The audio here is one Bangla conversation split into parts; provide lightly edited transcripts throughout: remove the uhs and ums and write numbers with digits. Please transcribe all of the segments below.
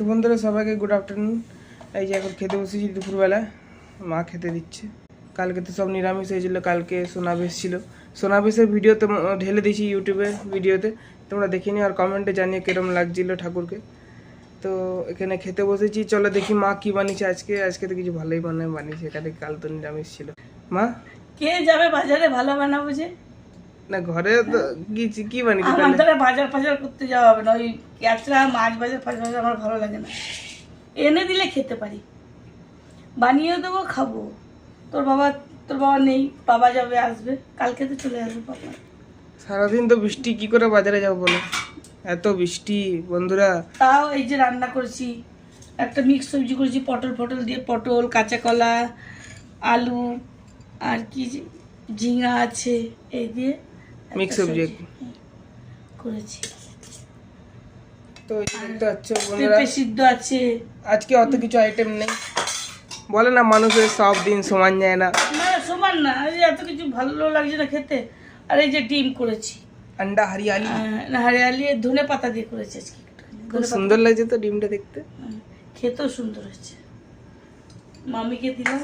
তো বন্ধুরা সবাইকে গুড আফটারনুন। এই যে এখন খেতে বসেছি দুপুরবেলা, মা খেতে দিচ্ছে। কালকে তো সব নিরামিষ হয়েছিল, কালকে সোনাবেশ ছিল। সোনাবেশের ভিডিও তো ঢেলে দিয়েছি ইউটিউবে ভিডিওতে, তোমরা দেখিনি আর কমেন্টে জানিয়ে কিরম লাগছিল ঠাকুরকে। তো এখানে খেতে বসেছি, চলো দেখি মা কি বানিয়েছে আজকে। আজকে তো কিছু ভালোই বানিয়েছে, এখানে কাল তো নিরামিষ ছিল। মা কে যাবে বাজারে ভালো বানাবো যে? না ঘরে তো কি বানিয়েছে? আমার দ্বারা বাজার ফাজার করতে যাওয়া হবে না, ওই ক্যাচরা মাছ বাজার ফাজার আমার ভালো লাগে না। এনে দিলে খেতে পারি, বানিয়েও দেবো, খাবো। তোর বাবা নেই, বাবা যাবে আসবে কালকে, তো চলে আসবে বাবা। সারাদিন তো বৃষ্টি, কি করে বাজারে যাবো বলো, এত বৃষ্টি বন্ধুরা। তাও এই যে রান্না করেছি, একটা মিক্স সবজি করেছি, পটল দিয়ে, পটল, কাঁচা কলা, আলু আর কি ঝিঙা আছে, এই দিয়ে মিক্স সবজি করেছি। তো দেখতে পাচ্ছ বন্ধুরা, পেঁপে সিদ্ধ আছে। আজকে অত কিছু আইটেম নেই, বলে না মানুষের সব দিন সমান যায় না। না সমান না, এত কিছু ভালো লাগছে না খেতে। আর এই যে ডিম করেছি, আন্ডা হরিয়ালি, হরিয়ালি ধনে পাতা দিয়ে করেছি আজকে। খুব সুন্দর লাগছে তো ডিমটা দেখতে, খেতেও সুন্দর হয়েছে। মামিকে দিলাম।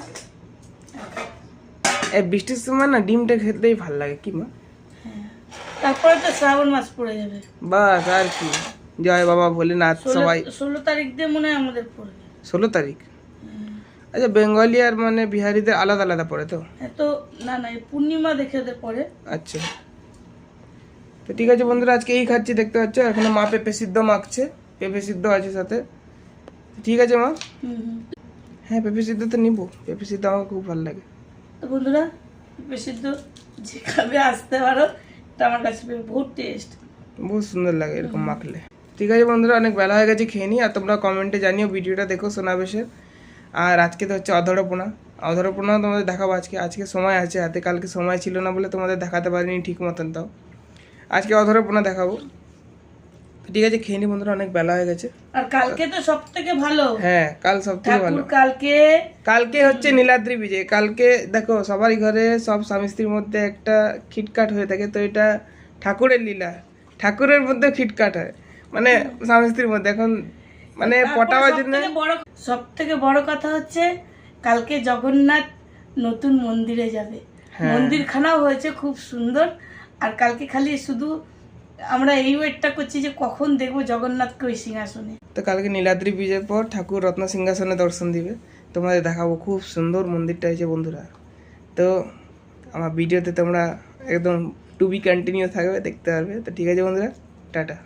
এই বৃষ্টির সময় না ডিমটা খেতেই ভালো লাগে কি মা। তারপরে তো শ্রাবণ মাস পড়ে যাবে, বাস আর কি। জয় বাবা ভোলেনাথ। সবাই 16 তারিখ দিয়ে মনে হয় আমাদের পড়বে। 16 তারিখ? আচ্ছা, বেঙ্গলি আর মানে বিহারিদের আলাদা আলাদা পড়ে তো? তো না এই পূর্ণিমা দেখে ওদের পড়ে। আচ্ছা, তো ঠিক আছে বন্ধুরা, আজকে এই খাচ্ছি দেখতে পাচ্ছ। এখানে মা পেঁপে সিদ্ধ মাখছে, পেঁপে সিদ্ধ আছে সাথে। ঠিক আছে মা। হ্যাঁ পেঁপে সিদ্ধ তো নিবো, পেঁপে সিদ্ধ আমাকে খুব ভালো লাগে। তো বন্ধুরা, পেঁপে সিদ্ধ যে খাবে আসতে পারো, এটা আমার কাছে বহুত টেস্ট, বহুত সুন্দর লাগে এরকম মাখলে। ঠিক আছে বন্ধুরা, অনেক বেলা হয়ে গেছে, খেয়ে নিই। আর তোমরা কমেন্টে জানিও ভিডিওটা দেখো সোনাবেশের। আর আজকে তো হচ্ছে অধরপনা তোমাদের দেখাবো আজকে সময় আছে হাতে, কালকে সময় ছিল না বলে তোমাদের দেখাতে পারিনি ঠিক মতন। তাও আজকে অধরপনা দেখাবো। ঠিক আছে খেয়ে নি বন্ধুরা, অনেক বেলা হয়ে গেছে। আর কালকে তো সব থেকে ভালো। হ্যাঁ কাল সব থেকে ভালো। কালকে হচ্ছে নীলাদ্রি বিজয়। কালকে দেখো সবারই ঘরে, সব স্বামী স্ত্রীর মধ্যে একটা খিটকাট হয়ে থাকে, তো এটা ঠাকুরের লীলা। ঠাকুরের মধ্যে খিটকাট হয়, মানে স্বামী স্ত্রীর মধ্যে। এখন মানে পটাবার জন্য সব থেকে বড় কথা হচ্ছে কালকে জগন্নাথ নতুন মন্দিরে যাবে। মন্দিরখানাও হয়েছে খুব সুন্দর। আর কালকে খালি শুধু আমরা এই ওয়েটটা করছি যে কখন দেখবো জগন্নাথকে ওই সিংহাসনে। তো কালকে নীলাদ্রি বিজয়ের পর ঠাকুর রত্ন সিংহাসনে দর্শন দিবে, তোমাদের দেখাবো। খুব সুন্দর মন্দিরটা হয়েছে বন্ধুরা। তো আমার ভিডিওতে তোমরা একদম টু বি কন্টিনিউ থাকবে, দেখতে পারবে। তো ঠিক আছে বন্ধুরা, টাটা।